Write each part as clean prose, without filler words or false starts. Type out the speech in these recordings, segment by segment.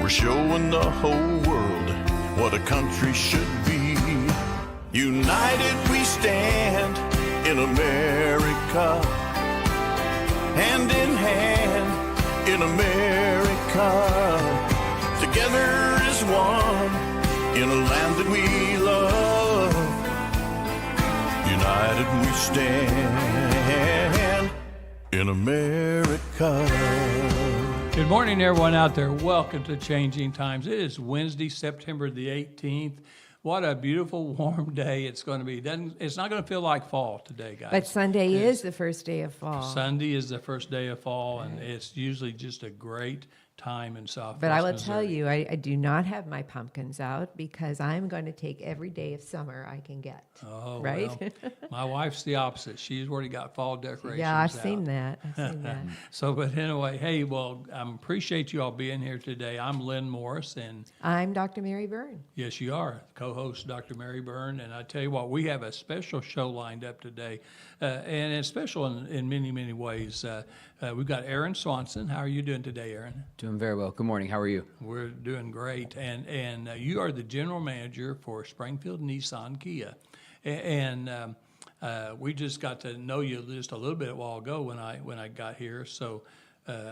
We're showing the whole world what a country should be. United we stand in America, hand in hand in America. Together as one in a land that we love. United we stand in America. Good morning, everyone out there. Welcome to Changing Times. It is Wednesday, September the 18th. What a beautiful, warm day it's going to be. It's not going to feel like fall today, guys. But Sunday is the first day of fall. Sunday is the first day of fall, and it's usually just a great time in Southwest But I will Missouri. tell you, I do not have my pumpkins out because I'm going to take every day of summer I can get. Oh, right? Well, my wife's the opposite. She's already got fall decorations Yeah, I've out. seen that. I've seen that. So, but anyway, hey, well, I appreciate you all being here today. I'm Lynn Morris, and I'm Dr. Mary Byrne. yes, you are, co-host Dr. Mary Byrne. And I tell you what, we have a special show lined up today, and it's special in many, many ways. We've got Aaron Swanson. How are you doing today, Aaron? Doing very well. Good morning. How are you? We're doing great. And you are the general manager for Springfield Nissan Kia. And we just got to know you just a little bit a while ago when I got here. So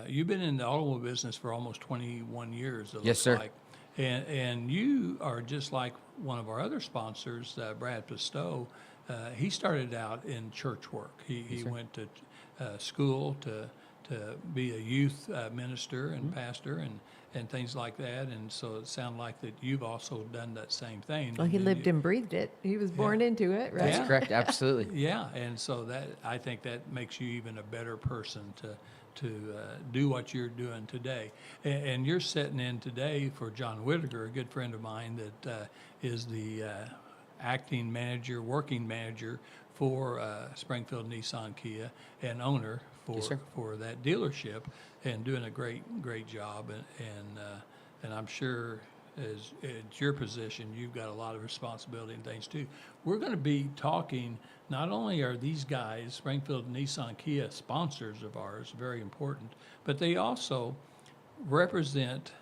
you've been in the automobile business for almost 21 years, it Yes, looks sir. like. And you are just like one of our other sponsors, Brad Pistow. He started out in church work. He went to school to be a youth minister and pastor and things like that. And so it sounds like that you've also done that same thing. Well, he lived and breathed it. He was born into it, right? Yeah. That's correct. Absolutely. Yeah, and so that I think that makes you even a better person to do what you're doing today. And you're sitting in today for John Whitaker, a good friend of mine that is the acting manager, working manager for Springfield Nissan Kia and owner Yes, sir. for that dealership, and doing a great job. And I'm sure as it's your position, you've got a lot of responsibility and things too. We're going to be talking. Not only are these guys, Springfield Nissan Kia, sponsors of ours, very important, but they also represent,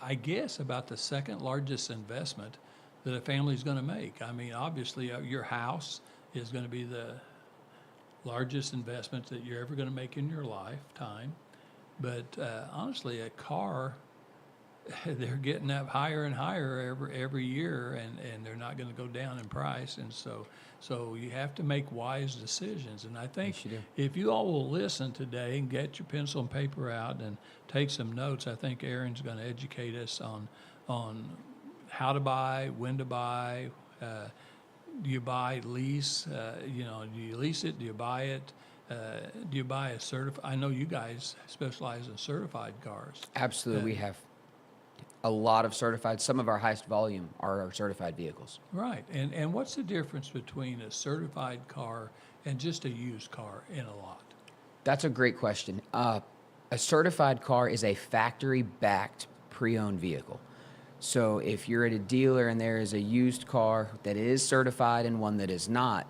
I guess, about the second largest investment that a family is going to make. I mean, obviously, your house is going to be the largest investment that you're ever going to make in your lifetime. But honestly, a car, they're getting up higher and higher every year, and they're not going to go down in price. And so you have to make wise decisions. And I think Yes, you do. if you all will listen today and get your pencil and paper out and take some notes, I think Aaron's going to educate us on how to buy, when to buy. Do you buy, lease? Do you lease it? Do you buy it? Do you buy a certified? I know you guys specialize in certified cars. Absolutely. We have a lot of certified. Some of our highest volume are our certified vehicles. Right. And what's the difference between a certified car and just a used car in a lot? That's a great question. A certified car is a factory-backed pre-owned vehicle. So if you're at a dealer and there is a used car that is certified and one that is not,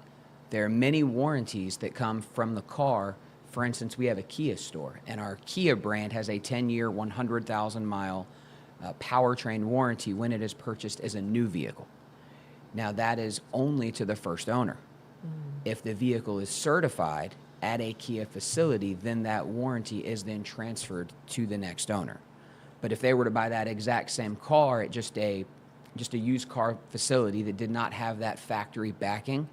there are many warranties that come from the car. For instance, we have a Kia store, and our Kia brand has a 10-year, 100,000-mile powertrain warranty when it is purchased as a new vehicle. Now, that is only to the first owner. If the vehicle is certified at a Kia facility, then that warranty is then transferred to the next owner. But if they were to buy that exact same car at just a used car facility that did not have that factory backing,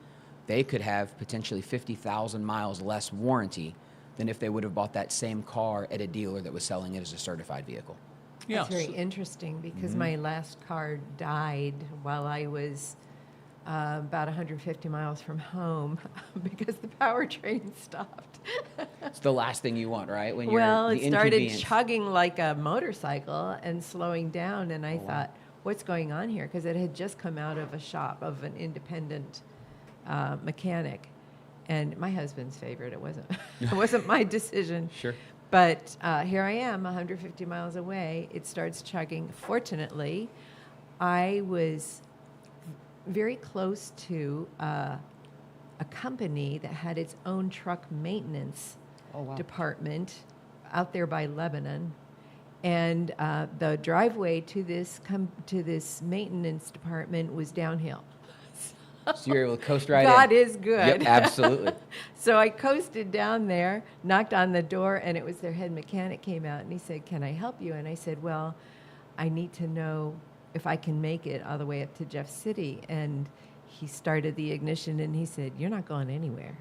they could have potentially 50,000 miles less warranty than if they would have bought that same car at a dealer that was selling it as a certified vehicle. Yeah. That's very interesting because my last car died while I was about 150 miles from home because the powertrain stopped. It's the last thing you want, right? When Well, the it started inconvenience. chugging like a motorcycle and slowing down, and I thought, what's going on here? Because it had just come out of a shop of an independent mechanic, and my husband's favorite. It wasn't. It wasn't my decision. Sure. But here I am, 150 miles away. It starts chugging. Fortunately, I was very close to a company that had its own truck maintenance department out there by Lebanon. And the driveway to this maintenance department was downhill. So you're able to coast right in. God is good. Yep, absolutely. So I coasted down there, knocked on the door, and it was their head mechanic came out, and he said, "Can I help you?" And I said, "Well, I need to know if I can make it all the way up to Jeff City." And he started the ignition, and he said, "You're not going anywhere."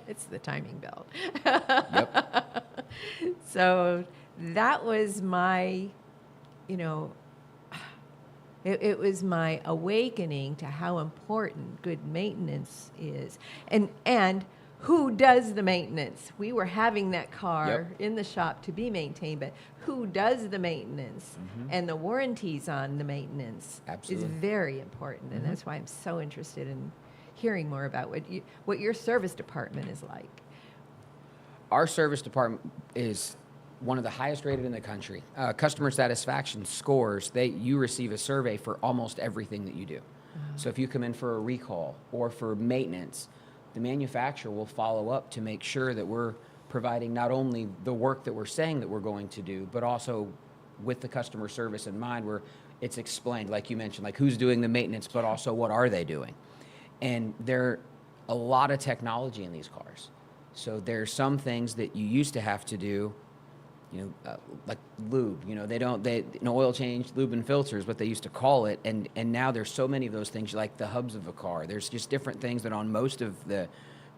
It's the timing belt. Yep. So that was my, you know, it was my awakening to how important good maintenance is. And who does the maintenance? We were having that car in the shop to be maintained, but who does the maintenance? And the warranties on the maintenance Absolutely. is very important. And that's why I'm so interested in hearing more about what your service department is like. Our service department is one of the highest rated in the country. Customer satisfaction scores, you receive a survey for almost everything that you do. So if you come in for a recall or for maintenance, the manufacturer will follow up to make sure that we're providing not only the work that we're saying that we're going to do, but also with the customer service in mind, where it's explained, like you mentioned, like who's doing the maintenance, but also what are they doing. And there are a lot of technology in these cars. So there's some things that you used to have to do, like lube, an oil change, lube and filters, what they used to call it. And now there's so many of those things, like the hubs of a car. There's just different things that on most of the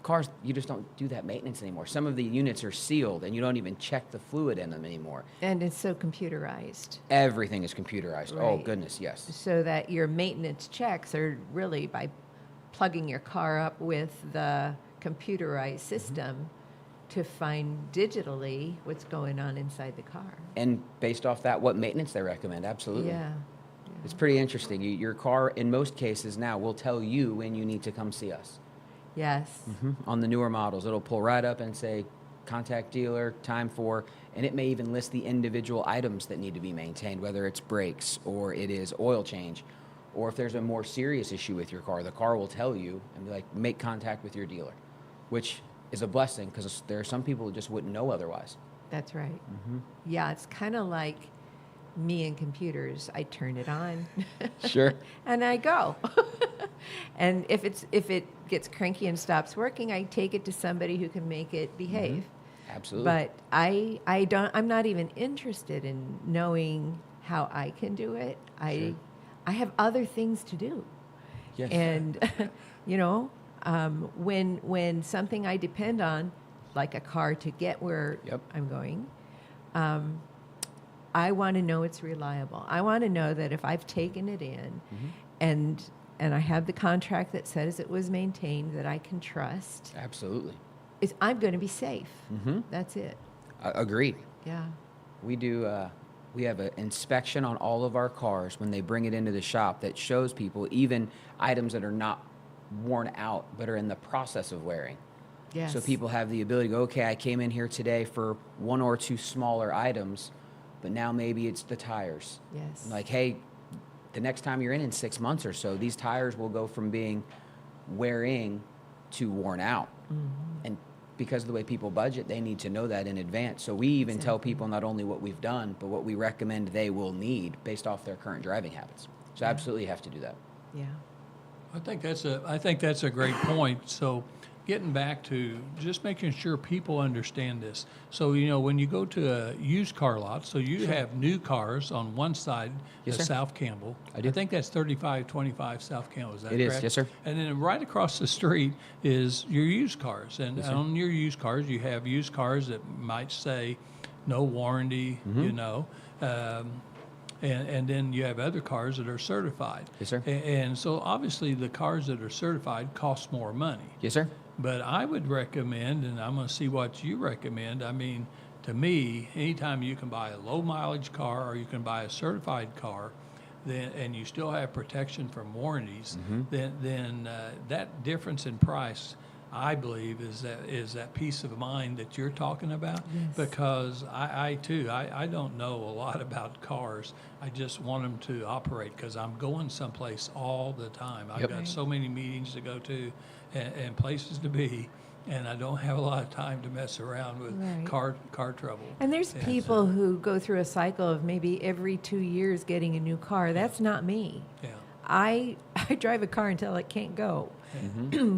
cars, you just don't do that maintenance anymore. Some of the units are sealed and you don't even check the fluid in them anymore. And it's so computerized. Everything is computerized. Oh, Right. goodness, yes. So that your maintenance checks are really by plugging your car up with the computerized system to find digitally what's going on inside the car. And based off that, what maintenance they recommend, absolutely. Yeah. It's pretty interesting. Your car, in most cases now, will tell you when you need to come see us. Yes. On the newer models, it'll pull right up and say, contact dealer, time for, and it may even list the individual items that need to be maintained, whether it's brakes or it is oil change, or if there's a more serious issue with your car, the car will tell you and be like, make contact with your dealer, which is a blessing because there are some people who just wouldn't know otherwise. That's right. Yeah, it's kind of like me and computers. I turn it on. Sure. And I go. And if it gets cranky and stops working, I take it to somebody who can make it behave. Absolutely. But I'm not even interested in knowing how I can do it. I have other things to do. Yes. And when something I depend on, like a car to get where I'm going, I want to know it's reliable. I want to know that if I've taken it in and I have the contract that says it was maintained, that I can trust, Absolutely. I'm going to be safe. That's it. Agreed. Yeah. We do. We have an inspection on all of our cars when they bring it into the shop that shows people even items that are not worn out but are in the process of wearing. Yes. So people have the ability to go, okay, I came in here today for one or two smaller items, but now maybe it's the tires. Yes. Like, hey, the next time you're in 6 months or so, these tires will go from being wearing to worn out. And because of the way people budget, they need to know that in advance. So we even tell people not only what we've done, but what we recommend they will need based off their current driving habits. So absolutely have to do that. Yeah. I think that's a great point. So getting back to just making sure people understand this. So, when you go to a used car lot, so you have new cars on one side, Yes, the sir. South Campbell. I do. I think that's 3525 South Campbell. Is that It is, correct? yes, sir. And then right across the street is your used cars. And on your used cars, you have used cars that might say no warranty, and then you have other cars that are certified. Yes, sir. And so obviously the cars that are certified cost more money. Yes, sir. But I would recommend, and I'm going to see what you recommend. I mean, to me, anytime you can buy a low mileage car or you can buy a certified car, then and you still have protection from warranties, then that difference in price, I believe, is that peace of mind that you're talking about. Yes. Because I too don't know a lot about cars. I just want them to operate because I'm going someplace all the time. I've got so many meetings to go to and places to be. and I don't have a lot of time to mess around with Right. car trouble. And there's so- people who go through a cycle of maybe every 2 years getting a new car. That's not me. Yeah. I drive a car until it can't go.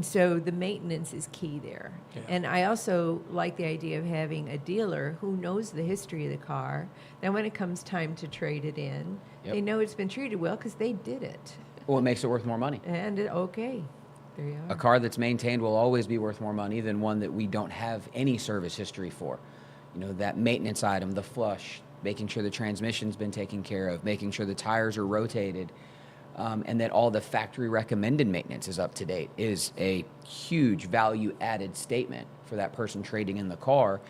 So the maintenance is key there. Yeah. And I also like the idea of having a dealer who knows the history of the car. Then when it comes time to trade it in, Yep. they know it's been treated well because they did it. Well, it makes it worth more money. And okay, there you A are. car that's maintained will always be worth more money than one that we don't have any service history for. You know, that maintenance item, the flush, making sure the transmission's been taken care of, making sure the tires are rotated, and that all the factory recommended maintenance is up to date is a huge value added statement for that person trading in the car.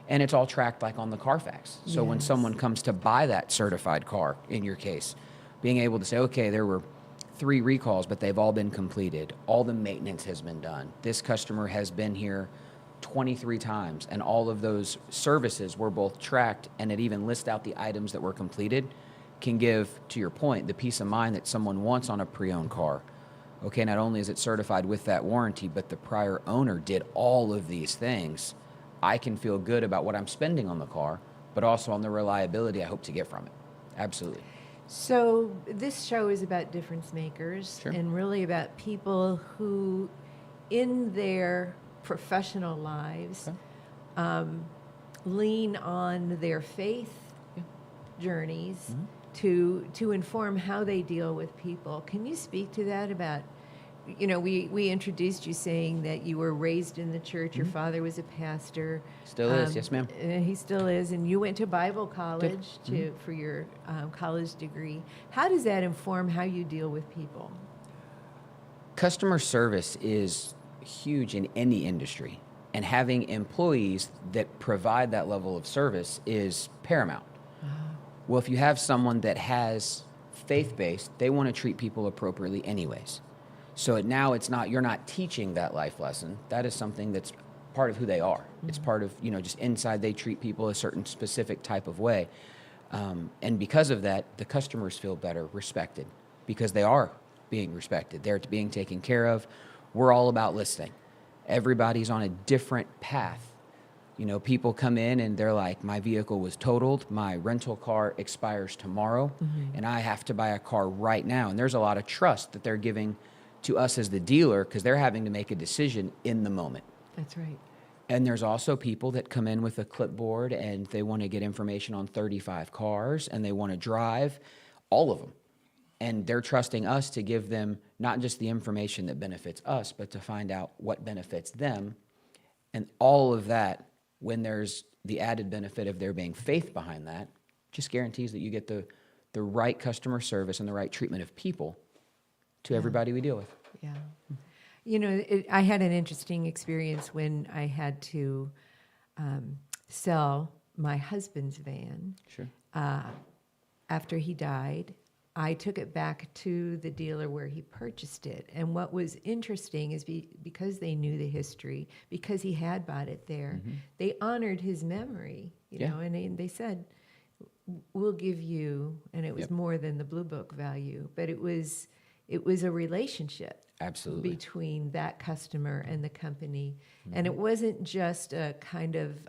And it's all tracked like on the Carfax. So when Yes. someone comes to buy that certified car, in your case, being able to say, okay, there were 3 recalls, but they've all been completed. All the maintenance has been done. This customer has been here 23 times, and all of those services were both tracked, and it even lists out the items that were completed, can give, to your point, the peace of mind that someone wants on a pre-owned car. Okay, not only is it certified with that warranty, but the prior owner did all of these things. I can feel good about what I'm spending on the car, but also on the reliability I hope to get from it. Absolutely. So this show is about difference makers Sure. and really about people who, in their professional lives, Okay. lean on their faith journeys to inform how they deal with people. Can you speak to that about, you know, we introduced you saying that you were raised in the church, your father was a pastor. Still is, yes, ma'am. He still is, and you went to Bible college for your college degree. How does that inform how you deal with people? Customer service is huge in any industry, and having employees that provide that level of service is paramount. Well, if you have someone that has faith-based, they want to treat people appropriately anyways. So now it's not, you're not teaching that life lesson. That is something that's part of who they are. It's part of, you know, just inside they treat people a certain specific type of way. And because of that, the customers feel better, respected, because they are being respected. They're being taken care of. We're all about listening. Everybody's on a different path. You know, people come in and they're like, my vehicle was totaled, my rental car expires tomorrow, and I have to buy a car right now. And there's a lot of trust that they're giving to us as the dealer because they're having to make a decision in the moment. That's right. And there's also people that come in with a clipboard and they want to get information on 35 cars and they want to drive all of them. And they're trusting us to give them not just the information that benefits us, but to find out what benefits them. And all of that, when there's the added benefit of there being faith behind that, just guarantees that you get the right customer service and the right treatment of people to everybody we deal with. Yeah. You know, I had an interesting experience when I had to sell my husband's van. Sure. After he died. I took it back to the dealer where he purchased it. And what was interesting is because they knew the history, because he had bought it there, they honored his memory, you Yeah. know, and they said, we'll give you, and it was Yep. more than the Blue Book value, but it was a relationship Absolutely. between that customer and the company. And it wasn't just a kind of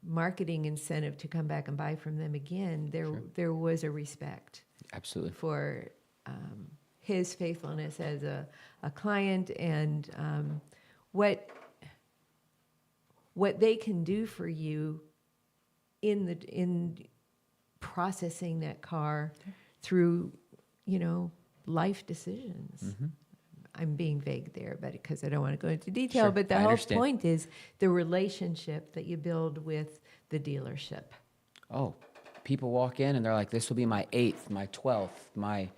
marketing incentive to come back and buy from them again. There was a respect Absolutely. for his faithfulness as a client and what they can do for you in processing that car through, you know, life decisions. I'm being vague there, but because I don't want to go into detail, Sure, but the I whole understand. point is the relationship that you build with the dealership. Oh, people walk in and they're like, this will be my 8th, my 12th, my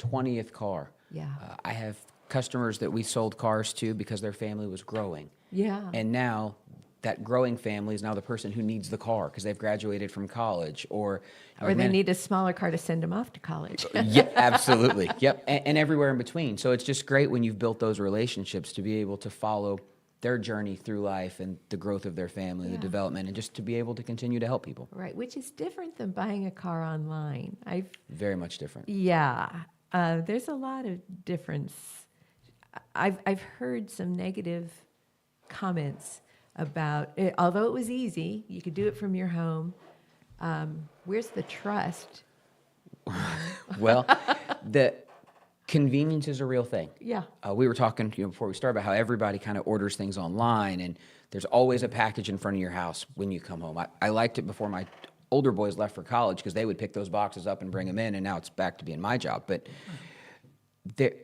20th car. Yeah. I have customers that we sold cars to because their family was growing. Yeah. And now that growing family is now the person who needs the car because they've graduated from college or They need a smaller car to send them off to college. Yeah, absolutely. Yep. And everywhere in between. So it's just great when you've built those relationships to be able to follow their journey through life and the growth of their family, the Yeah. development, and just to be able to continue to help people. Right, which is different than buying a car online. Very much different. There's a lot of difference. I've heard some negative comments about it. Although it was easy, you could do it from your home. Where's the trust? Well, the convenience is a real thing. Yeah. We were talking before we started about how everybody kind of orders things online, and there's always a package in front of your house when you come home. I liked it before my older boys left for college because they would pick those boxes up and bring them in, and now it's back to being my job. But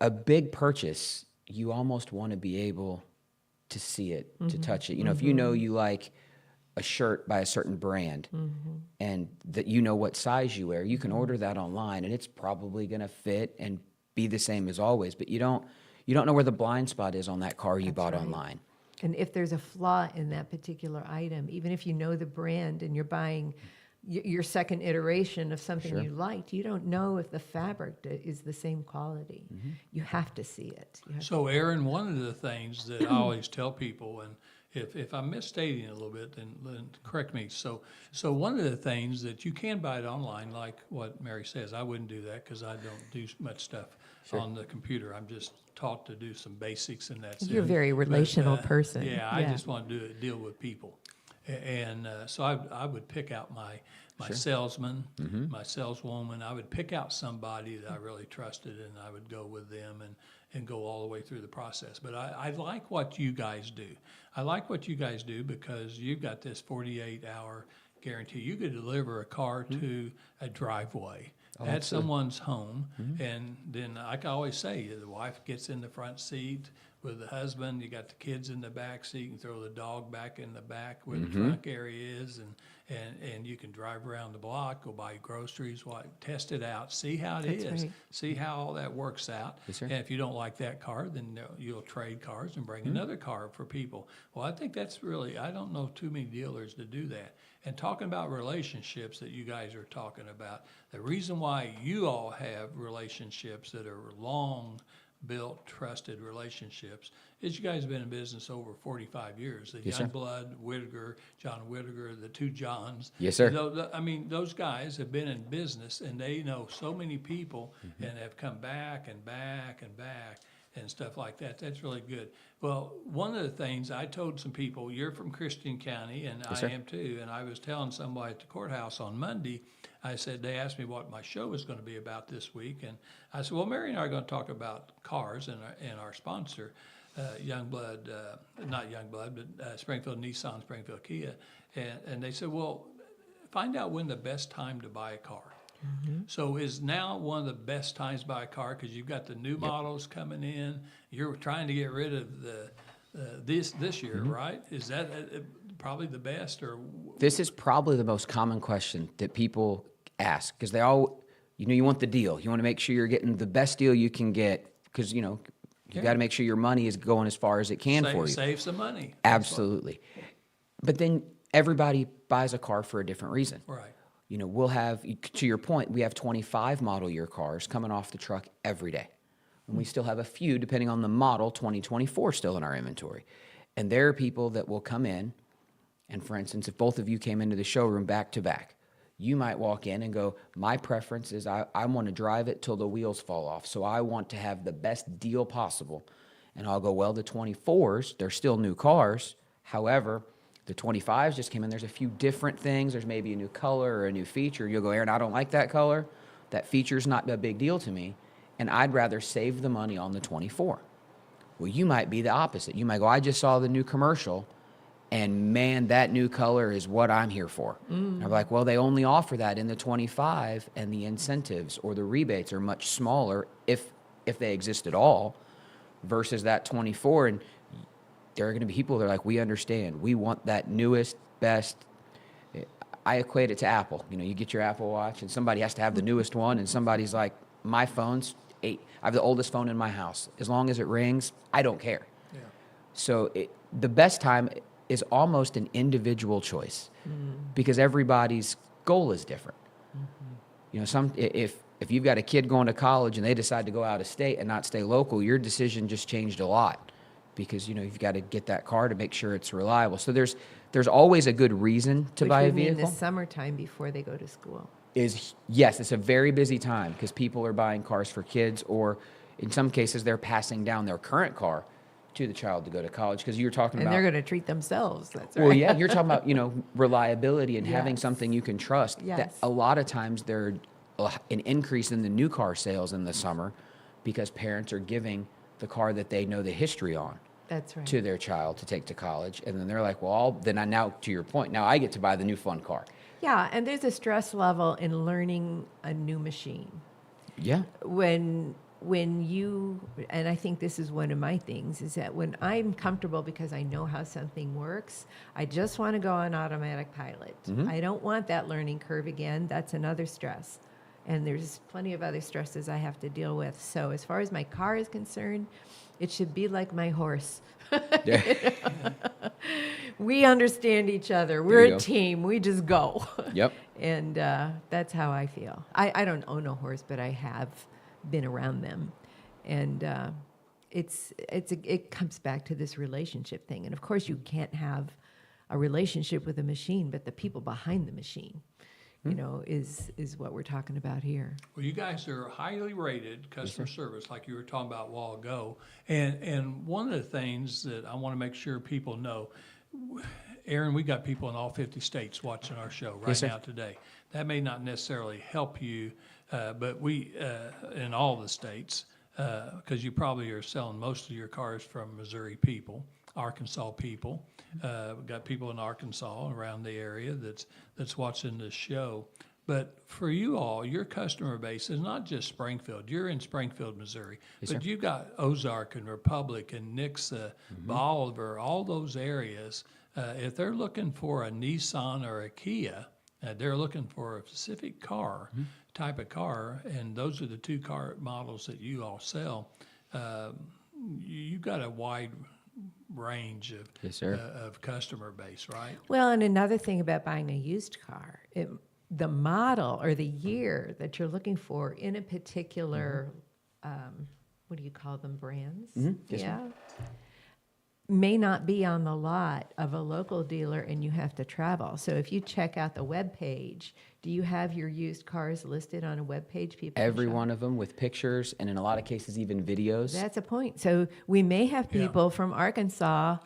a big purchase, you almost want to be able to see it, to touch it. If you know you like a shirt by a certain brand and that you know what size you wear, you can order that online, and it's probably going to fit and be the same as always. But you don't know where the blind spot is on that car you bought online. And if there's a flaw in that particular item, even if you know the brand and you're buying your second iteration of something you liked, you don't know if the fabric is the same quality. You have to see it. So, Aaron, one of the things that I always tell people, and if I'm misstating it a little bit, then correct me. So one of the things that you can buy it online, like what Mary says, I wouldn't do that because I don't do much stuff on the computer. I'm just taught to do some basics, and that's You're it. a very relational But, person. Yeah, I just want to deal with people. And so I would pick out my salesman, my saleswoman. I would pick out somebody that I really trusted, and I would go with them and go all the way through the process. But I like what you guys do. I like what you guys do because you've got this 48-hour guarantee. You could deliver a car to a driveway at someone's home, and then I can always say the wife gets in the front seat with the husband. You got the kids in the back seat. You can throw the dog back in the back where the trunk area is, and you can drive around the block, go buy groceries, test it out, see how it That's is, right. see how all that works out. Yes, sir. And if you don't like that car, then you'll trade cars and bring another car for people. Well, I think that's really, I don't know too many dealers that do that. And talking about relationships that you guys are talking about, the reason why you all have relationships that are long built, trusted relationships is you guys have been in business over 45 years. The Yes, sir. Youngblood, Whittaker, John Whittaker, the two Johns. Yes, sir. Those guys have been in business, and they know so many people and have come back and back and back and stuff like that. That's really good. Well, one of the things I told some people, you're from Christian County, and Yes, I sir. am too, and I was telling somebody at the courthouse on Monday, I said, they asked me what my show was going to be about this week, and I said, well, Mary and I are going to talk about cars and our sponsor, Youngblood, not Youngblood, but Springfield Nissan, Springfield Kia, and they said, well, find out when the best time to buy a car. So is now one of the best times to buy a car because you've got the new models coming in. You're trying to get rid of this year, right? Is that probably the best, or This is probably the most common question that people ask because they all, you want the deal. You want to make sure you're getting the best deal you can get because, you got to make sure your money is going as far as it can for you. save some money? Absolutely. But then everybody buys a car for a different reason. Right. We'll have, to your point, we have 25 model year cars coming off the truck every day. And we still have a few, depending on the model, 2024 still in our inventory. And there are people that will come in, and for instance, if both of you came into the showroom back to back, you might walk in and go, my preference is I want to drive it till the wheels fall off. So I want to have the best deal possible. And I'll go, well, the 24s, they're still new cars. However, the 25s just came in. There's a few different things. There's maybe a new color or a new feature. You'll go, Aaron, I don't like that color. That feature's not a big deal to me. And I'd rather save the money on the 24. Well, you might be the opposite. You might go, I just saw the new commercial, and man, that new color is what I'm here for. And I'm like, well, they only offer that in the 25, and the incentives or the rebates are much smaller if they exist at all versus that 24. And there are going to be people that are like, we understand. We want that newest, best. I equate it to Apple. You get your Apple Watch, and somebody has to have the newest one, and somebody's like, my phone's 8. I have the oldest phone in my house. As long as it rings, I don't care. Yeah. So the best time is almost an individual choice because everybody's goal is different. If you've got a kid going to college and they decide to go out of state and not stay local, your decision just changed a lot because you've got to get that car to make sure it's reliable. So there's always a good reason to buy a Which would mean vehicle. the summertime before they go to school. Yes, it's a very busy time because people are buying cars for kids, or in some cases they're passing down their current car to the child to go to college, because you're talking And about. they're going to treat themselves. That's right. Well, yeah, you're talking about, reliability and having Yes. something you can trust. That Yes. a lot of times there's an increase in the new car sales in the summer because parents are giving the car that they know the history on That's right. to their child to take to college, and then they're like, well, now to your point, now I get to buy the new fun car. Yeah, and there's a stress level in learning a new machine. Yeah. When you, and I think this is one of my things, is that when I'm comfortable because I know how something works, I just want to go on automatic pilot. I don't want that learning curve again. That's another stress. And there's plenty of other stresses I have to deal with. So as far as my car is concerned, it should be like my horse. We understand each other. We're you a go. team. We just go. Yep. And that's how I feel. I don't own a horse, but I have been around them. And it comes back to this relationship thing. And of course, you can't have a relationship with a machine, but the people behind the machine, is what we're talking about here. Well, you guys are highly rated customer service, like you were talking about a while ago. And one of the things that I want to make sure people know, Aaron, we got people in all 50 states watching our show right Yes, sir. now today. That may not necessarily help you, but we, in all the states, because you probably are selling most of your cars from Missouri people, Arkansas people. We've got people in Arkansas around the area that's watching this show. But for you all, your customer base is not just Springfield. You're in Springfield, Missouri, but you've got Ozark and Republic and Nixa, Bolivar, all those areas. If they're looking for a Nissan or a Kia, they're looking for a specific car, type of car, and those are the two car models that you all sell. You've got a wide range of Yes, sir. of customer base, right? Well, and another thing about buying a used car, the model or the year that you're looking for in a particular, what do you call them, brands? Yes, yeah. May not be on the lot of a local dealer and you have to travel. So if you check out the web page, do you have your used cars listed on a web page? People Every can shop? one of them with pictures, and in a lot of cases even videos. That's a point. So we may have Yeah. people from Arkansas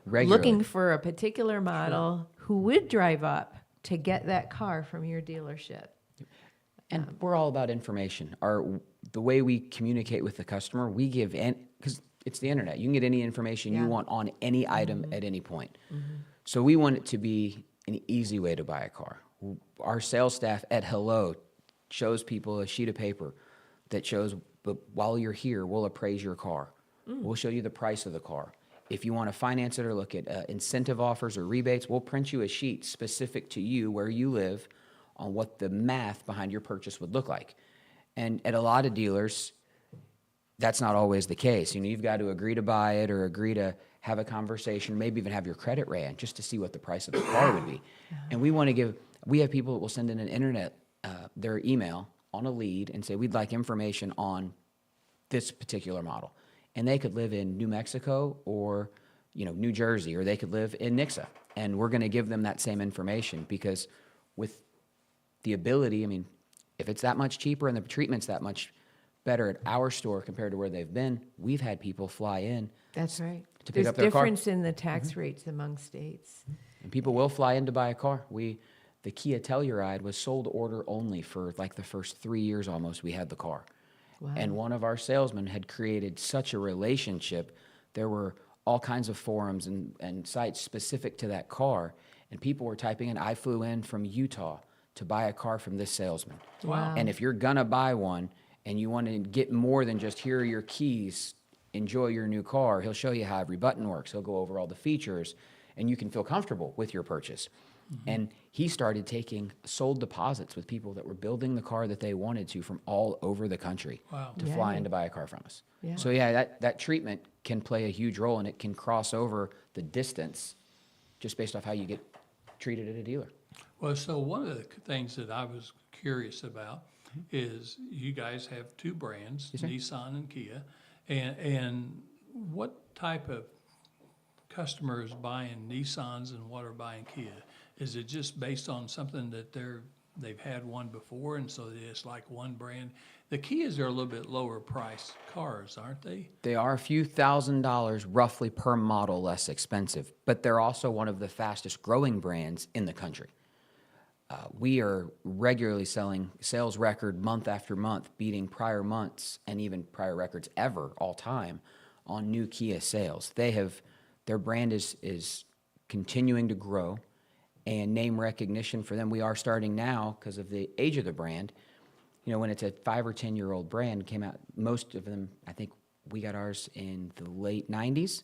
Regularly. looking for a particular model who would drive up to get that car from your dealership. And we're all about information. The way we communicate with the customer, we give, because it's the internet. You can get any information Yeah. you want on any item at any point. So we want it to be an easy way to buy a car. Our sales staff at Hello shows people a sheet of paper that shows, but while you're here, we'll appraise your car. We'll show you the price of the car. If you want to finance it or look at incentive offers or rebates, we'll print you a sheet specific to you, where you live, on what the math behind your purchase would look like. And at a lot of dealers, that's not always the case. You've got to agree to buy it or agree to have a conversation, maybe even have your credit ran just to see what the price of the car would be. And we have people that will send in an internet, their email on a lead and say, we'd like information on this particular model. And they could live in New Mexico or, New Jersey, or they could live in Nixa. And we're going to give them that same information, because with the ability, if it's that much cheaper and the treatment's that much better at our store compared to where they've been, we've had people fly in. That's right. To pick There's up their car. difference in the tax rates among states. And people will fly in to buy a car. The Kia Telluride was sold order only for like the first 3 years almost we had the car. Wow. And one of our salesmen had created such a relationship. There were all kinds of forums and sites specific to that car. And people were typing in, I flew in from Utah to buy a car from this salesman. Wow. And if you're going to buy one and you want to get more than just, here are your keys, enjoy your new car, he'll show you how every button works. He'll go over all the features, and you can feel comfortable with your purchase. And he started taking sold deposits with people that were building the car that they wanted to from all over the country to fly Yay. in to buy a car from us. Yeah. So yeah, that treatment can play a huge role, and it can cross over the distance just based off how you get treated at a dealer. Well, so one of the things that I was curious about is you guys have two brands, Yes, sir. Nissan and Kia, and what type of customer is buying Nissans and what are buying Kia? Is it just based on something that they're they've had one before, and so it's like one brand. The Kias are a little bit lower priced cars, aren't they? They are a few $1,000s roughly per model less expensive, but they're also one of the fastest growing brands in the country. We are regularly selling sales record month after month, beating prior months and even prior records ever all time on new Kia sales. Their brand is continuing to grow, and name recognition for them. We are starting now because of the age of the brand. You know, when it's a 5 or 10-year-old brand, came out, most of them, I think we got ours in the late 90s.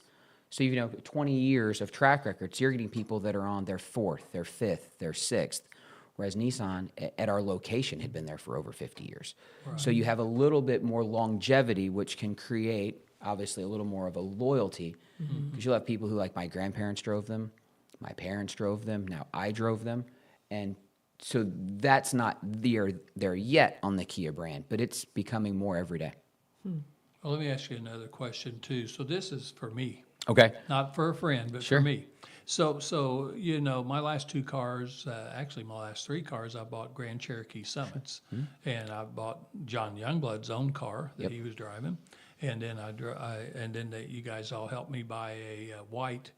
So, 20 years of track records, you're getting people that are on their 4th, their 5th, their 6th, whereas Nissan at our location had been there for over 50 years. Right. So you have a little bit more longevity, which can create, obviously, a little more of a loyalty, because you'll have people who, like, my grandparents drove them, my parents drove them, now I drove them, and so that's not there yet on the Kia brand, but it's becoming more every day. Well, let me ask you another question too. So this is for me, Okay. not for a friend, but Sure. for me. So my last 2 cars, actually my last 3 cars, I bought Grand Cherokee Summits, and I bought John Youngblood's own car that he was driving, and then you guys all helped me buy a white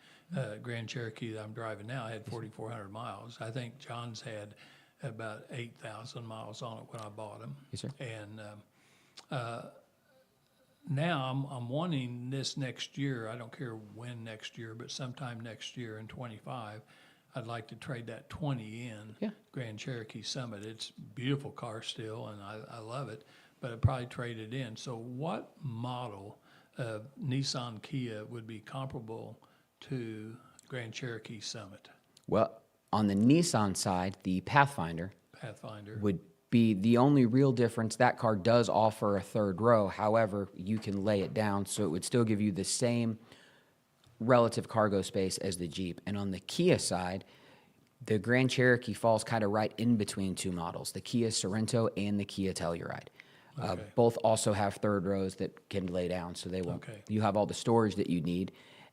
Grand Cherokee that I'm driving now. I had 4,400 miles. I think John's had about 8,000 miles on it when I bought him. Yes, sir. And now I'm wanting this next year. I don't care when next year, but sometime next year in 25, I'd like to trade that 20 in Grand Cherokee Summit. It's a beautiful car still, and I love it, but I'd probably trade it in. So what model of Nissan Kia would be comparable to Grand Cherokee Summit? Well, on the Nissan side, the Pathfinder would be the only real difference. That car does offer a 3rd row. However, you can lay it down, so it would still give you the same relative cargo space as the Jeep. And on the Kia side, the Grand Cherokee falls kind of right in between 2 models, the Kia Sorento and the Kia Telluride. Okay. Both also have 3rd rows that can lay down, so they won't. Okay. You have all the storage that you need.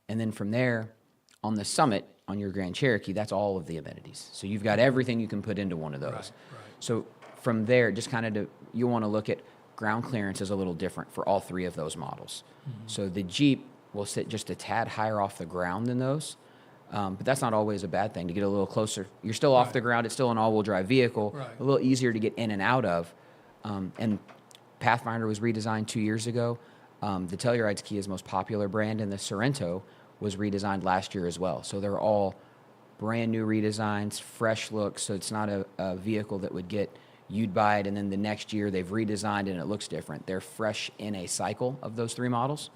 And then from there, on the Summit, on your Grand Cherokee, that's all of the amenities. So you've got everything you can put into one of those. Right. So from there, just kind of you want to look at ground clearance is a little different for all 3 of those models. So the Jeep will sit just a tad higher off the ground than those, but that's not always a bad thing to get a little closer. You're still off the ground. It's still an all-wheel drive vehicle, a little easier to get in and out of. And Pathfinder was redesigned 2 years ago. The Telluride's Kia's most popular brand, and the Sorento was redesigned last year as well. So they're all brand new redesigns, fresh looks, so it's not a vehicle that would get, you'd buy it and then the next year they've redesigned and it looks different. They're fresh in a cycle of those 3 models.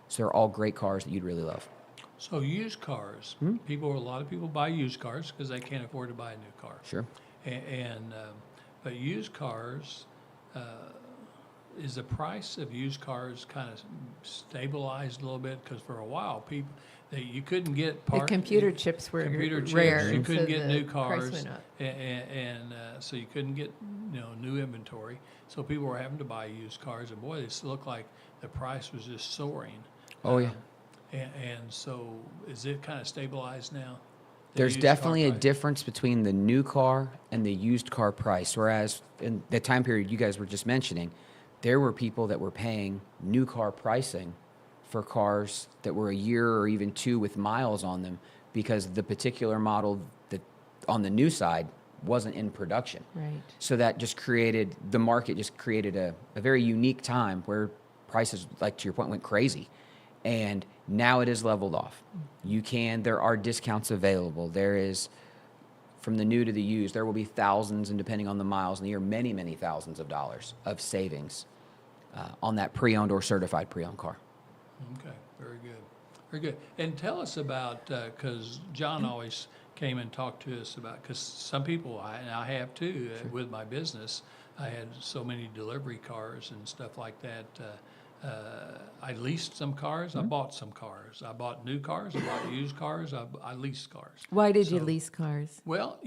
So they're all great cars that you'd really love. So used cars, a lot of people buy used cars because they can't afford to buy a new car. Sure. But used cars, is the price of used cars kind of stabilized a little bit? Because for a while, you couldn't get The computer chips were rare. You couldn't so get the new price cars, went up. and so you couldn't get new inventory. So people were having to buy used cars, and boy, it looked like the price was just soaring. Oh, yeah. And so is it kind of stabilized now? The There's used car definitely a price? difference between the new car and the used car price, whereas in the time period you guys were just mentioning, there were people that were paying new car pricing for cars that were a year or even 2 with miles on them because the particular model that on the new side wasn't in production. Right. So that just created, the market just created a very unique time where prices, like to your point, went crazy. And now it is leveled off. There are discounts available. There is, from the new to the used, there will be thousands, and depending on the miles in the year, many, many thousands of dollars of savings on that pre-owned or certified pre-owned car. Okay, very good. Very good. And tell us about, because John always came and talked to us about, because some people, and I have too, with my business, I had so many delivery cars and stuff like that. I leased some cars. I bought some cars. I bought new cars. I bought used cars. I leased cars. Why did you lease cars? Well,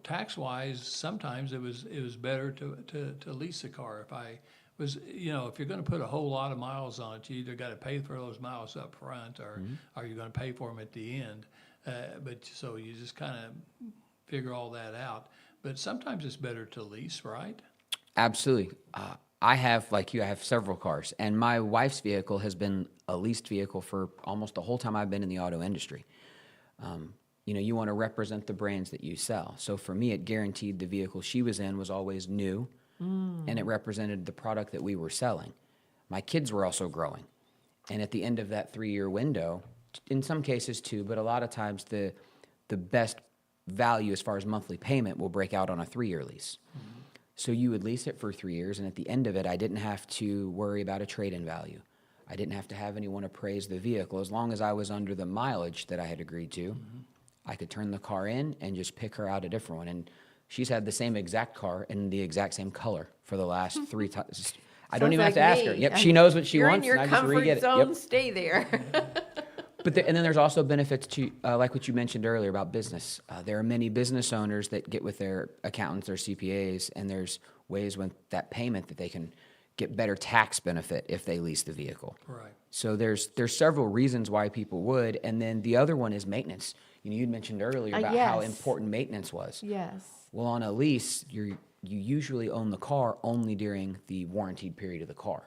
tax-wise, sometimes it was better to lease a car. If I was, if you're going to put a whole lot of miles on it, you either got to pay for those miles up front, or you're going to pay for them at the end. But so you just kind of figure all that out. but sometimes it's better to lease, right? Absolutely. I have, like you, I have several cars, and my wife's vehicle has been a leased vehicle for almost the whole time I've been in the auto industry. You want to represent the brands that you sell. So for me, it guaranteed the vehicle she was in was always new, and it represented the product that we were selling. My kids were also growing. And at the end of that 3-year window, in some cases two, but a lot of times the best value as far as monthly payment will break out on a 3-year lease. So you would lease it for 3 years, and at the end of it, I didn't have to worry about a trade-in value. I didn't have to have anyone appraise the vehicle. As long as I was under the mileage that I had agreed to, I could turn the car in and just pick her out a different one. And she's had the same exact car in the exact same color for the last 3 times. I don't Sounds even have like to ask her. me. Yep, she knows what she You're wants, in your and I just comfort re-get it. zone. Yep. Stay there. And then there's also benefits to, like what you mentioned earlier about business. There are many business owners that get with their accountants or CPAs, and there's ways with that payment that they can get better tax benefit if they lease the vehicle. Right. So there's several reasons why people would, and then the other one is maintenance. You'd mentioned earlier about how yes. important maintenance was. Yes. Well, on a lease, you usually own the car only during the warranted period of the car.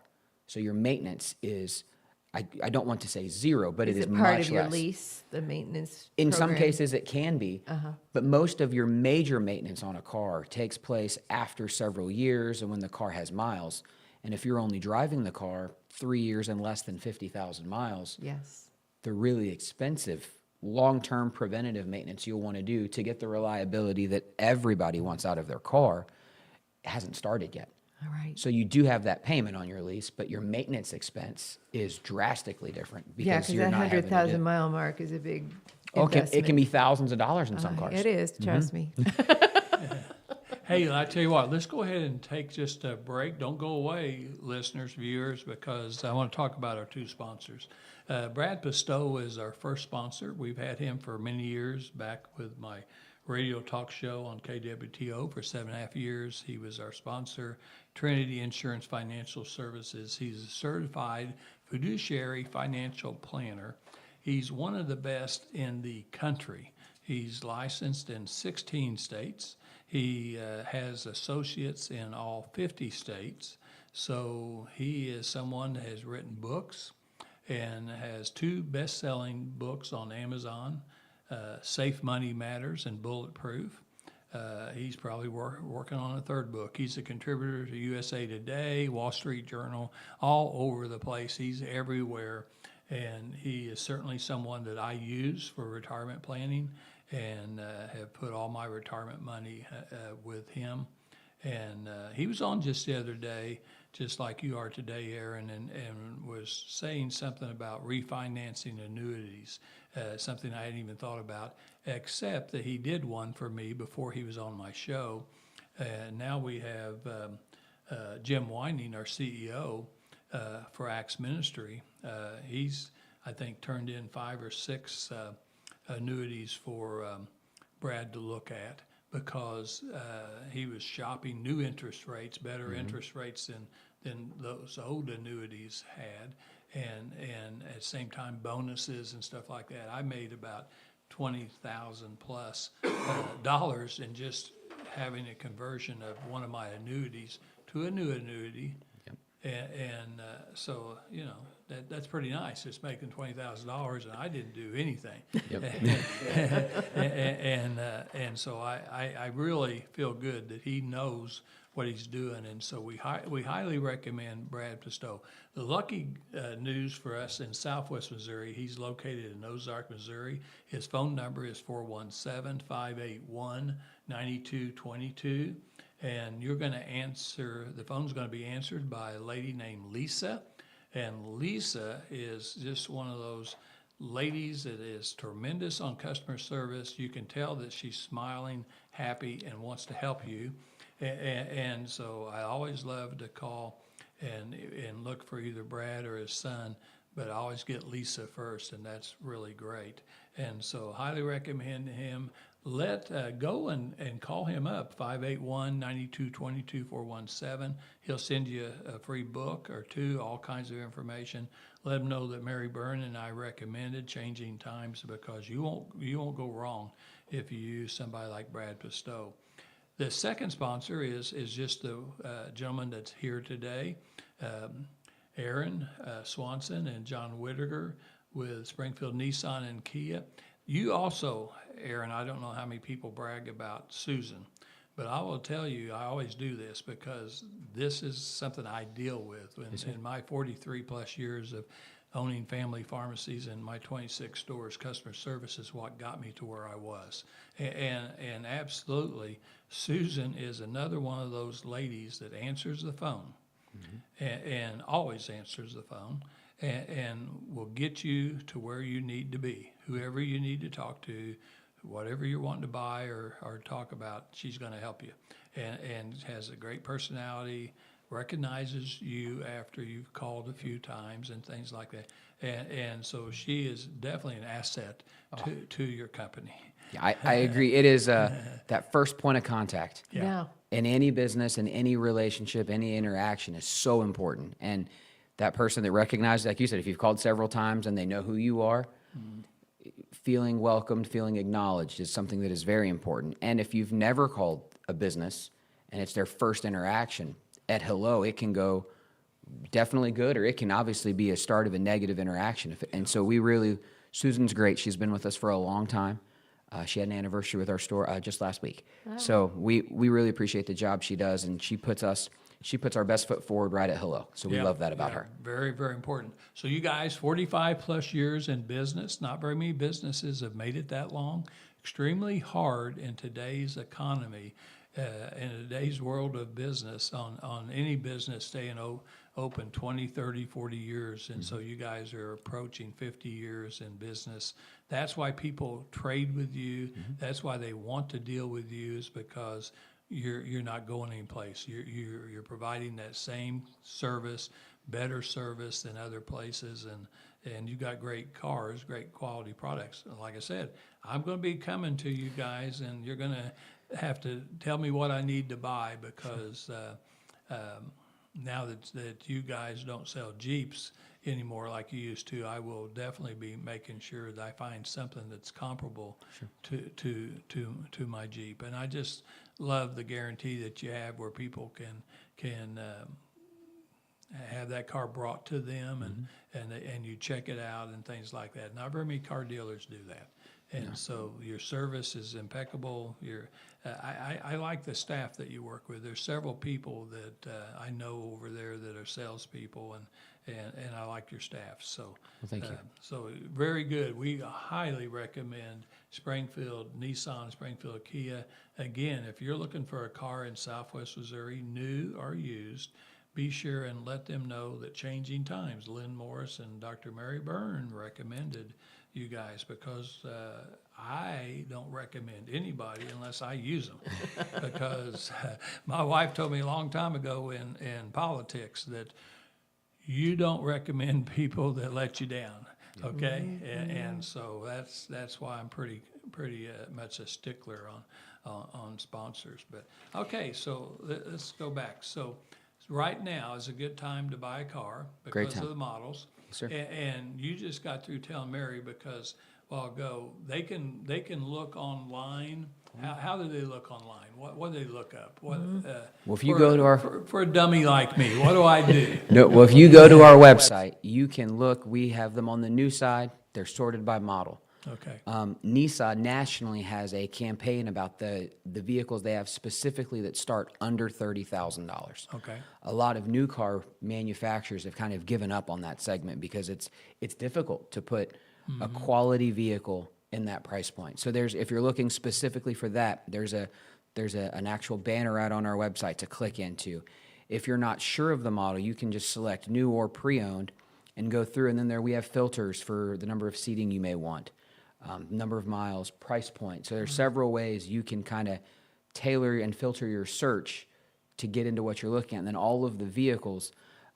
So your maintenance is, I don't want to say zero, but it is it part much of your less. lease, the maintenance In some program? cases, it can be, but most of your major maintenance on a car takes place after several years and when the car has miles. And if you're only driving the car 3 years and less than 50,000 miles, Yes. the really expensive long-term preventative maintenance you'll want to do to get the reliability that everybody wants out of their car hasn't started yet. All right. So you do have that payment on your lease, but your maintenance expense is drastically different Yeah, because because you're that not having to 100,000 mile mark is a big it investment. can be thousands of dollars in some cars. It is, trust me. Hey, I tell you what, let's go ahead and take just a break. Don't go away, listeners, viewers, because I want to talk about our 2 sponsors. Brad Pistow is our first sponsor. We've had him for many years, back with my radio talk show on KWTO for 7.5 years. He was our sponsor. Trinity Insurance Financial Services. He's a certified fiduciary financial planner. He's one of the best in the country. He's licensed in 16 states. He has associates in all 50 states. So he is someone that has written books and has 2 best-selling books on Amazon, Safe Money Matters and Bulletproof. He's probably working on a 3rd book. He's a contributor to USA Today, Wall Street Journal, all over the place. He's everywhere. And he is certainly someone that I use for retirement planning and have put all my retirement money with him. And he was on just the other day, just like you are today, Aaron, and was saying something about refinancing annuities, something I hadn't even thought about, except that he did one for me before he was on my show. And now we have Jim Winding, our CEO for Acts Ministry. He's, I think, turned in 5 or 6 annuities for Brad to look at, because he was shopping new interest rates, better interest rates than those old annuities had, and at the same time bonuses and stuff like that. I made about $20,000 plus dollars in just having a conversion of one of my annuities to a new annuity. And so, that's pretty nice. It's making $20,000 and I didn't do anything. And so I really feel good that he knows what he's doing. And so we highly recommend Brad Pistow. The lucky news for us in Southwest Missouri, he's located in Ozark, Missouri. His phone number is 417-581-9222. And you're going to answer, the phone's going to be answered by a lady named Lisa. And Lisa is just one of those ladies that is tremendous on customer service. You can tell that she's smiling, happy, and wants to help you. And so I always love to call and look for either Brad or his son, but I always get Lisa first, and that's really great. And so highly recommend him. Go and call him up, 581-9222-417. He'll send you a free book or 2, all kinds of information. Let him know that Mary Byrne and I recommended Changing Times, because you won't go wrong if you use somebody like Brad Pistow. The second sponsor is just the gentleman that's here today, Aaron Swanson and John Whittaker with Springfield Nissan and Kia. You also, Aaron, I don't know how many people brag about Susan, but I will tell you, I always do this because this is something I deal with. In my 43 plus years of owning family pharmacies and my 26 stores, customer service is what got me to where I was. And absolutely, Susan is another one of those ladies that answers the phone and always answers the phone and will get you to where you need to be. Whoever you need to talk to, whatever you're wanting to buy or talk about, she's going to help you. And has a great personality, recognizes you after you've called a few times and things like that. And so she is definitely an asset to your company. Yeah, I agree. It is that first point of contact. Yeah. In any business, in any relationship, any interaction is so important. And that person that recognizes, like you said, if you've called several times and they know who you are, feeling welcomed, feeling acknowledged is something that is very important. And if you've never called a business and it's their first interaction, at hello, it can go definitely good, or it can obviously be a start of a negative interaction. And so Susan's great. She's been with us for a long time. She had an anniversary with our store just last week. So we really appreciate the job she does, and she puts our best foot forward right at hello. So we love that about her. Very, very important. So you guys, 45 plus years in business, not very many businesses have made it that long. Extremely hard in today's economy, in today's world of business, on any business staying open 20, 30, 40 years. And so you guys are approaching 50 years in business. That's why people trade with you. That's why they want to deal with you, is because you're not going anyplace. You're providing that same service, better service than other places, and you got great cars, great quality products. Like I said, I'm going to be coming to you guys, and you're going to have to tell me what I need to buy, because now that you guys don't sell Jeeps anymore like you used to, I will definitely be making sure that I find something that's comparable to my Jeep. And I just love the guarantee that you have, where people can have that car brought to them, and you check it out and things like that. Not very many car dealers do that. And so your service is impeccable. I like the staff that you work with. There's several people that I know over there that are salespeople, and I like your staff. So thank you. So very good. We highly recommend Springfield Nissan, Springfield Kia. Again, if you're looking for a car in Southwest Missouri, new or used, be sure and let them know that Changing Times, Lynn Morris and Dr. Mary Byrne recommended you guys, because I don't recommend anybody unless I use them. Because my wife told me a long time ago in politics that you don't recommend people that let you down. Okay, and so that's why I'm pretty much a stickler on sponsors. But okay, so let's go back. So right now is a good time to buy a car because of the models. Yes, sir. And you just got through telling Mary, because a while ago, they can look online. How do they look online? What do they look up? Well, if you go to for a dummy like me, what do I do? No, well, if you go to our website, you can look. We have them on the new side. They're sorted by model. Okay. Nissan nationally has a campaign about the vehicles they have specifically that start under $30,000. Okay. A lot of new car manufacturers have kind of given up on that segment because it's difficult to put a quality vehicle in that price point. So if you're looking specifically for that, there's an actual banner out on our website to click into. If you're not sure of the model, you can just select new or pre-owned and go through, and then we have filters for the number of seating you may want. Number of miles, price point. So there's several ways you can kind of tailor and filter your search to get into what you're looking at. And then all of the vehicles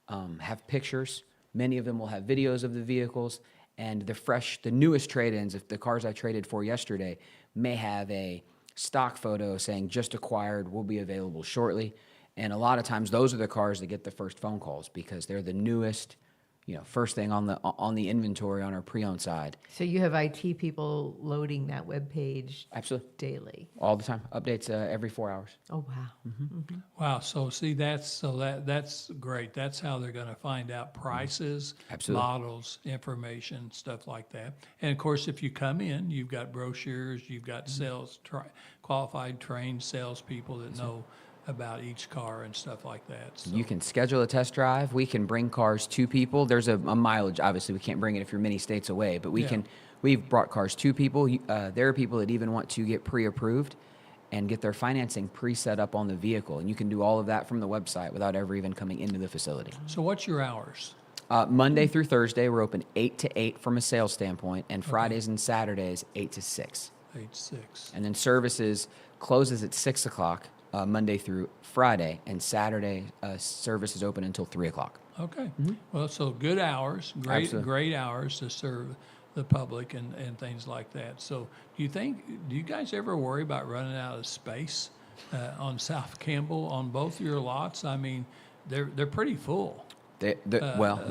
have pictures. Many of them will have videos of the vehicles, and the newest trade-ins, if the cars I traded for yesterday, may have a stock photo saying just acquired, will be available shortly. And a lot of times those are the cars that get the first phone calls because they're the newest, first thing on the inventory on our pre-owned side. So you have IT people loading that web page Absolutely. daily. All the time. Updates every 4 hours. Oh, wow. Wow. So see, that's great. That's how they're going to find out prices, Absolutely. models, information, stuff like that. And of course, if you come in, you've got brochures, you've got qualified, trained salespeople that know about each car and stuff like that. So, You can schedule a test drive. We can bring cars to people. There's a mileage. Obviously, we can't bring it if you're many states away, but Yeah. we've brought cars to people. There are people that even want to get pre-approved and get their financing pre-set up on the vehicle. And you can do all of that from the website without ever even coming into the facility. so what's your hours? Monday through Thursday, we're open 8 to 8 from a sales standpoint, and Fridays and Saturdays, 8 to 6. 8 to 6. And then services closes at 6 o'clock Monday through Friday, and Saturday service is open until 3 o'clock. Okay. Well, so good hours, great, Absolutely. great hours to serve the public and things like that. So do you guys ever worry about running out of space on South Campbell on both your lots? I mean, they're pretty full.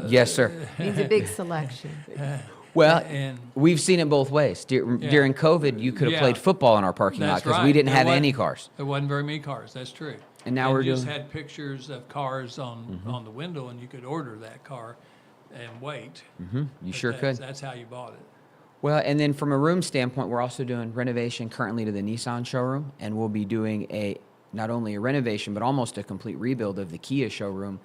Yes, sir. Means a big selection. Well, and- we've seen it both ways. During COVID, you could have Yeah. played football in our parking lot That's because right. we didn't There have wasn't- any cars. There wasn't very many cars. That's true. And now we're you just doing- had pictures of cars on the window, and you could order that car and wait. You But sure could. That's how you bought it. Well, and then from a room standpoint, we're also doing renovation currently to the Nissan showroom, and we'll be doing not only a renovation, but almost a complete rebuild of the Kia showroom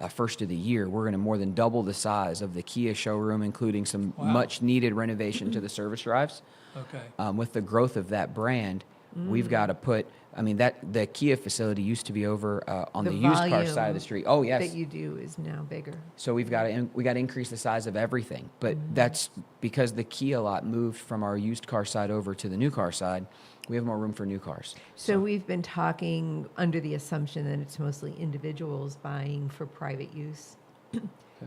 first of the year. We're going to more than double the size of the Kia showroom, including some Wow. much needed renovation to the service drives. Okay. With the growth of that brand, we've got to put, the Kia facility used to be over on the used car side of the street. Oh, yes. That you do is now bigger. So we got to increase the size of everything, but that's because the Kia lot moved from our used car side over to the new car side. We have more room for new cars. So we've been talking under the assumption that it's mostly individuals buying for private use.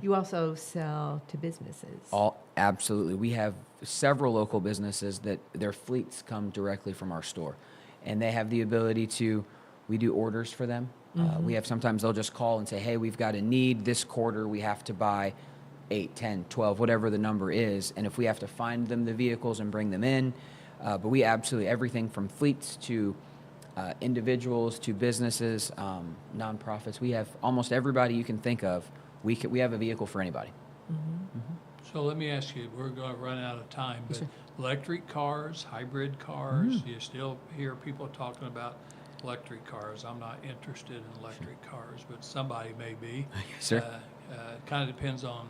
You also sell to businesses. Absolutely. We have several local businesses that their fleets come directly from our store, and they have the ability we do orders for them. We have sometimes they'll just call and say, hey, we've got a need this quarter. We have to buy 8, 10, 12, whatever the number is. And if we have to find them the vehicles and bring them in, but we absolutely, everything from fleets to individuals to businesses, nonprofits. We have almost everybody you can think of. We have a vehicle for anybody. So let me ask you, we're going to run out of time, but electric cars, hybrid cars, you still hear people talking about electric cars. I'm not interested in electric cars, but somebody may be. Yes, sir. It kind of depends on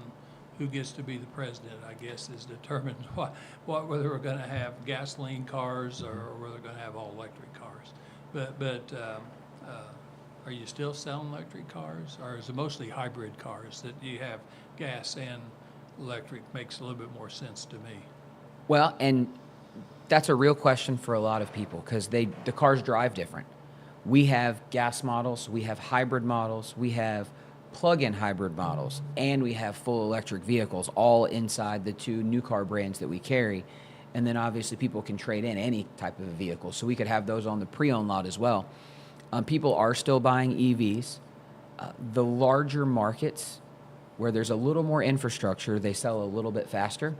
who gets to be the president, I guess, is determined whether we're going to have gasoline cars or whether we're going to have all electric cars. But are you still selling electric cars, or is it mostly hybrid cars that you have gas and electric? Makes a little bit more sense to me. Well, and that's a real question for a lot of people because the cars drive different. We have gas models, we have hybrid models, we have plug-in hybrid models, and we have full electric vehicles all inside the two new car brands that we carry. And then obviously people can trade in any type of a vehicle. So we could have those on the pre-owned lot as well. People are still buying EVs. The larger markets where there's a little more infrastructure, they sell a little bit faster.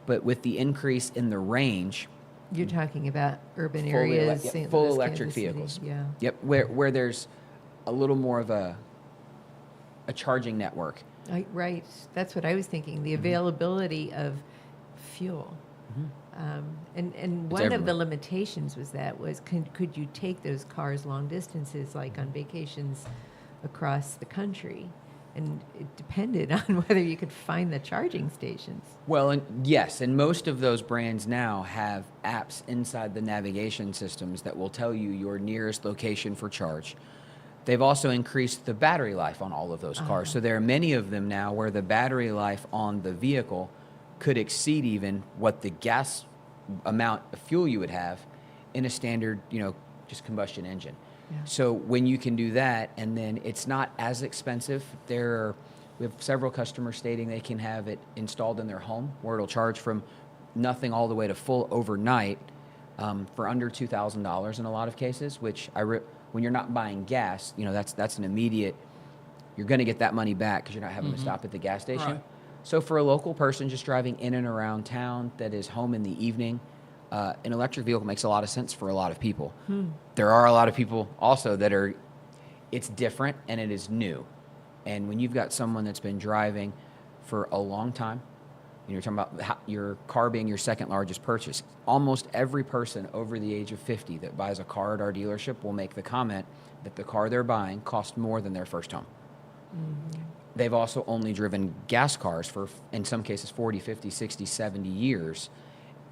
But with the increase in the range, You're talking about urban fully areas, yep, St. full Louis, electric Kansas City. vehicles. Yeah. Yep, where there's a little more of a charging network. Right. That's what I was thinking. The availability of fuel. And one of the everywhere. limitations was could you take those cars long distances, like on vacations across the country? And it depended on whether you could find the charging stations. Well, and yes, and most of those brands now have apps inside the navigation systems that will tell you your nearest location for charge. They've also increased the battery life on all of those cars. So there are many of them now where the battery life on the vehicle could exceed even what the gas amount of fuel you would have in a standard, just combustion engine. Yeah. So when you can do that, and then it's not as expensive, we have several customers stating they can have it installed in their home where it'll charge from nothing all the way to full overnight for under $2,000 in a lot of cases, which when you're not buying gas, that's an immediate, you're going to get that money back because you're not having to stop at the gas station. Right. So for a local person just driving in and around town that is home in the evening, an electric vehicle makes a lot of sense for a lot of people. There are a lot of people also that are, it's different and it is new. And when you've got someone that's been driving for a long time, you're talking about your car being your second largest purchase. Almost every person over the age of 50 that buys a car at our dealership will make the comment that the car they're buying cost more than their first home. They've also only driven gas cars for, in some cases, 40, 50, 60, 70 years.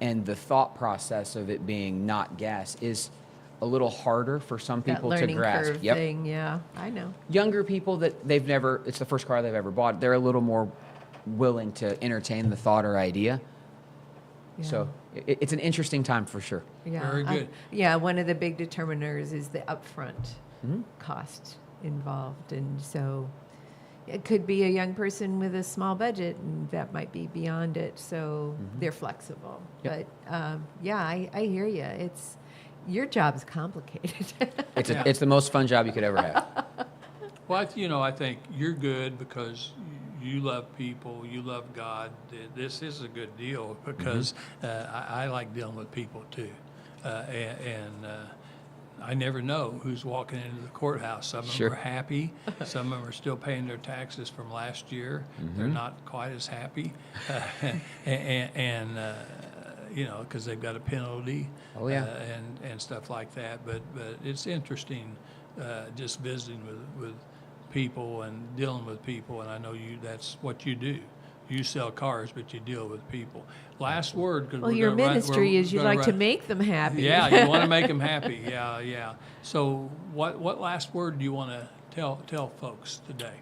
And the thought process of it being not gas is a little harder for some people That to learning grasp. curve thing, yeah, I know. Younger people that they've never, it's the first car they've ever bought, they're a little more willing to entertain the thought or idea. Yeah. So it's an interesting time for sure. Yeah, Very good. Yeah, one of the big determiners is the upfront Mm-hmm. cost involved. And so it could be a young person with a small budget, and that might be beyond it. So they're flexible. Yep. But yeah, I hear you. Your job's complicated. It's the most fun job you could ever have. Well, I think you're good because you love people, you love God. This is a good deal because I like dealing with people too. And I never know who's walking into the courthouse. Some of Sure. them are happy. Some of them are still paying their taxes from last year. They're not quite as happy. Because they've got a penalty. Oh, yeah. And stuff like that. But it's interesting just visiting with people and dealing with people. And I know that's what you do. You sell cars, but you deal with people. Last word. 'Cause Well, we're your gonna run- ministry we're is you gonna like to run- make them happy. Yeah, you want to make them happy. Yeah. So what last word do you want to tell folks today?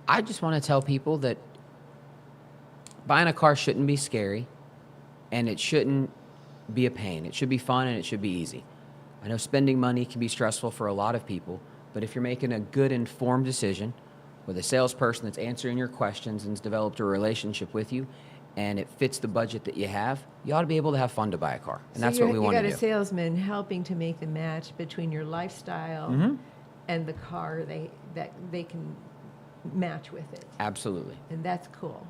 I just want to tell people that buying a car shouldn't be scary and it shouldn't be a pain. It should be fun and it should be easy. I know spending money can be stressful for a lot of people, but if you're making a good informed decision with a salesperson that's answering your questions and's developed a relationship with you and it fits the budget that you have, you ought to be able to have fun to buy a car. And that's what we want to You do. got a salesman helping to make the match between your lifestyle Mm-hmm. and the car that they can match with it. Absolutely. And that's cool.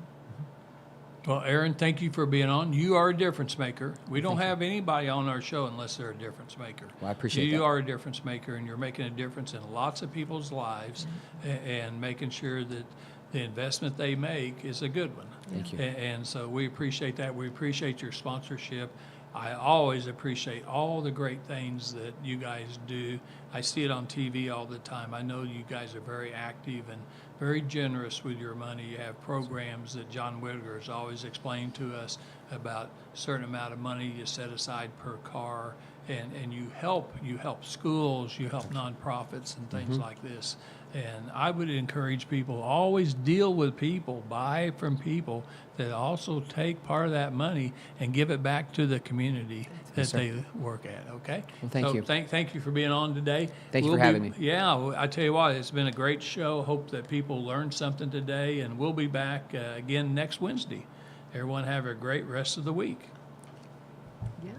Well, Aaron, thank you for being on. You are a difference maker. We don't have anybody on our show unless they're a difference maker. Well, I appreciate you that. are a difference maker, and you're making a difference in lots of people's lives and making sure that the investment they make is a good one. Thank you. And so we appreciate that. We appreciate your sponsorship. I always appreciate all the great things that you guys do. I see it on TV all the time. I know you guys are very active and very generous with your money. You have programs that John Whitaker has always explained to us about a certain amount of money you set aside per car, and you help schools, you help nonprofits and things like this. And I would encourage people, always deal with people, buy from people that also take part of that money and give it back to the community that they work at, okay? Well, thank you. Thank you for being on today. Thank you for having me. Yeah, I tell you what, it's been a great show. Hope that people learned something today, and we'll be back again next Wednesday. Everyone have a great rest of the week. Yeah.